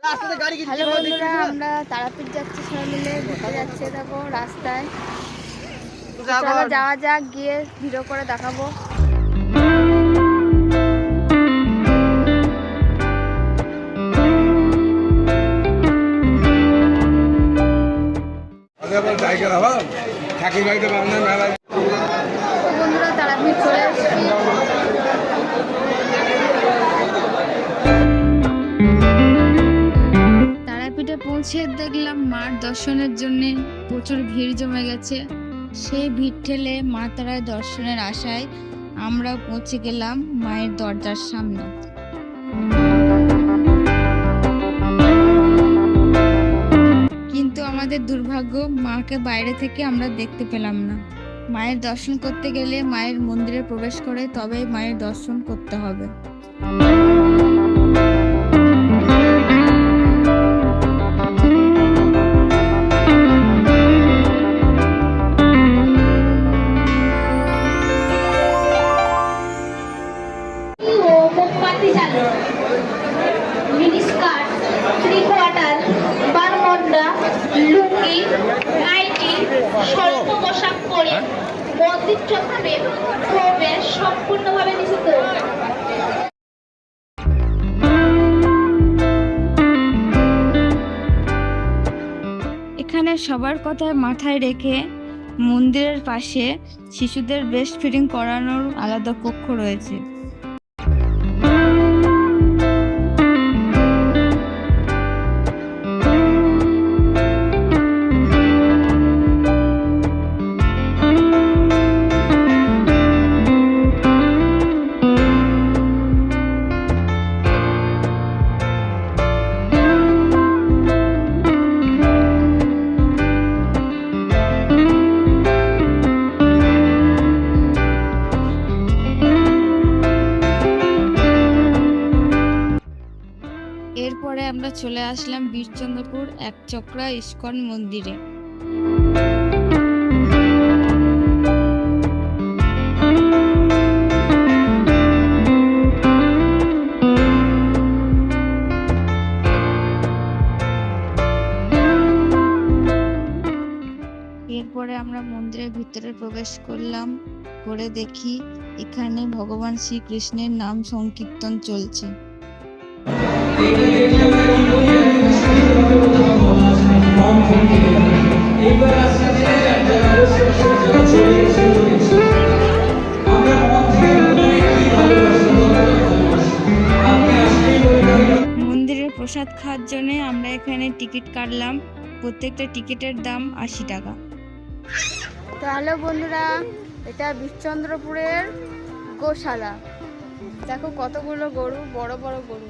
Hello বন্ধুরা, আমরা তারাপীঠ যাচ্ছি সবাই মিলে, ঘুরতে যাচ্ছে। দেখো রাস্তায়, চলো যাওয়া যাক, গিয়ে ভিডিও করে দেখাবো। বন্ধুরা তারাপীঠ চলে এসেছি। তারাপীঠে পৌঁছে দেখলাম মার দর্শনের জন্য প্রচুর ভিড় জমে গেছে। সেই ভিড় ঠেলে মা তারার দর্শনের আশায় আমরা পৌঁছে গেলাম মায়ের দরজার সামনে। কিন্তু আমাদের দুর্ভাগ্য, মাকে বাইরে থেকে আমরা দেখতে পেলাম না। মায়ের দর্শন করতে গেলে মায়ের মন্দিরে প্রবেশ করে তবেই মায়ের দর্শন করতে হবে। স্বল্প পোশাক পরে মন্দির চত্বরে প্রবেশ সম্পূর্ণভাবে নিষিদ্ধ। এখানে সবার কথা মাথায় রেখে মন্দিরের পাশে শিশুদের ব্রেস্ট ফিডিং করানোর আলাদা কক্ষ রয়েছে। এরপরে আমরা চলে আসলাম বীরচন্দ্রপুর একচক্রা ইস্কন মন্দিরে। এরপরে আমরা মন্দিরের ভিতরে প্রবেশ করলাম, করে দেখি এখানে ভগবান শ্রীকৃষ্ণের নাম সংকীর্তন চলছে। মন্দিরের প্রসাদ খাওয়ার জন্য আমরা এখানে টিকিট কাটলাম। প্রত্যেকটা টিকিটের দাম 80 টাকা। তো হ্যালো বন্ধুরা, এটা বীরচন্দ্রপুরের গোশালা। দেখো কতগুলো গরু, বড় বড় গরু।